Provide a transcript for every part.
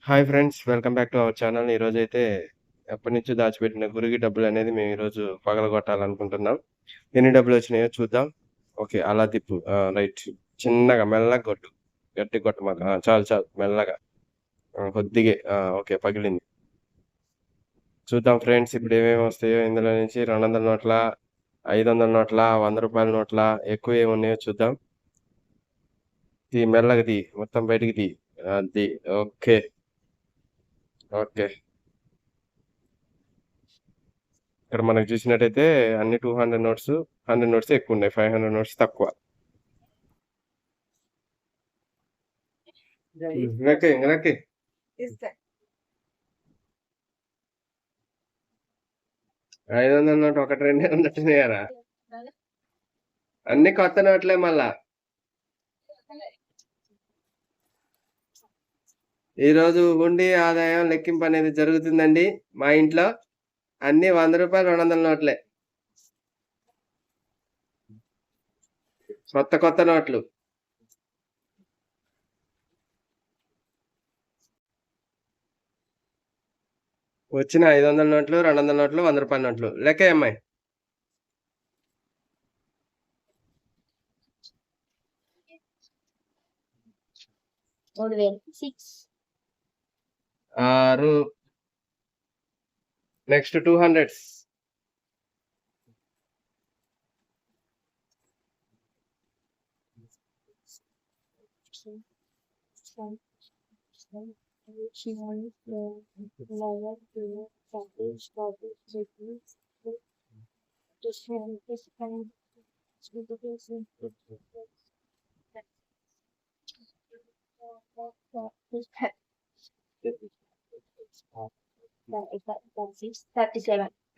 Hi friends, welcome back to our channel. ఈరోజైతే ఎప్పటినుంచో దాచిపెట్టిన గురిగి డబ్బులనేది మేము ఈరోజు పగలగొట్టాలనుకుంటున్నాం. ఎన్ని డబ్బులొచ్చినాయో చూద్దాం. ఓకే. అలా తిప్పు. రైట్. చిన్నగా మెల్లగా కొట్టు. గట్టిగా కొట్టమాక. చాలు చాలు మెల్లగా. కొద్దిగే. ఓకే. పగిలింది. చూద్దాం ఫ్రెండ్స్ ఇప్పుడు ఏమేమి వస్తాయో ఇందులో నుంచి. 200 నోట్లా, 500 నోట్లా, రూ. 100 నోట్లా, ఎక్కువ ఏమున్నాయో చూద్దాం. మెల్లగా తీ. మొత్తం బయటికి తీ. అది. ఓకే. ఓకే. ఇక్కడ మనకు చూసినట్టయితే అన్ని 200 నోట్స్, 100 నోట్స్ ఎక్కువ ఉన్నాయి, 500 నోట్స్ తక్కువ. ఇంకనక్కి 500 నోట్ ఒకటి రెండే ఉన్నట్టున్నాయారా? అన్ని కొత్త నోట్లే మళ్ళా. ఈరోజు హుండీ ఆదాయం లెక్కింపు అనేది జరుగుతుందండి మా ఇంట్లో. అన్ని రూ. 100, 200 నోట్లే, కొత్త నోట్లు. వచ్చిన 500 నోట్లు, 200 నోట్లు, రూ. 100 నోట్లు. లెక్క అమ్మాయి. 6. నెక్స్ట్ 200.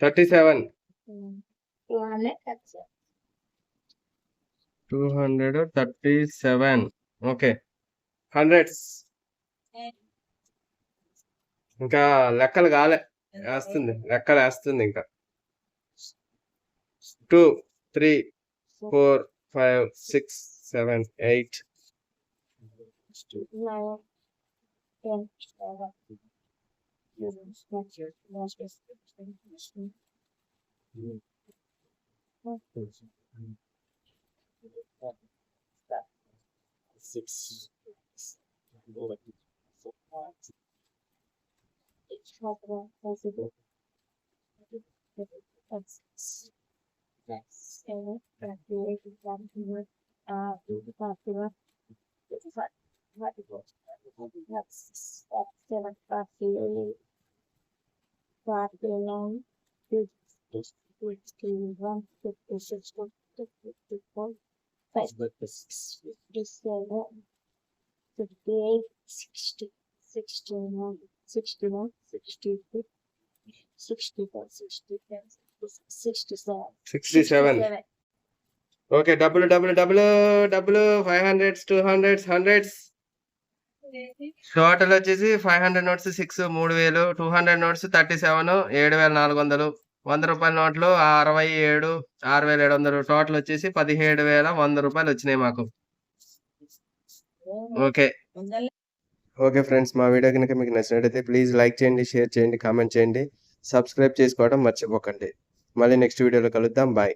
37. 237. ఓకే. 100. ఇంకా లెక్కలు కాలే, వేస్తుంది, లెక్కలు వేస్తుంది ఇంకా. 2, 3, 4, 5, 6, 7, 8. 6. 67. ఓకే. డబ్బులు 500, 200, 100. టోటల్ వచ్చేసి 500 నోట్స్ 6, 3000, 200 నోట్స్ 37, 7400, రూ. 100 నోట్లు 67, 6700, టోటల్ వచ్చేసి 17,100 వచ్చినాయి మాకు. ఓకే. ఓకే ఫ్రెండ్స్, మా వీడియో కనుక మీకు నచ్చినట్టయితే ప్లీజ్ లైక్ చేయండి, షేర్ చేయండి, కామెంట్ చేయండి, సబ్స్క్రైబ్ చేసుకోవడం మర్చిపోకండి. మళ్ళీ నెక్స్ట్ వీడియోలో కలుద్దాం. బాయ్.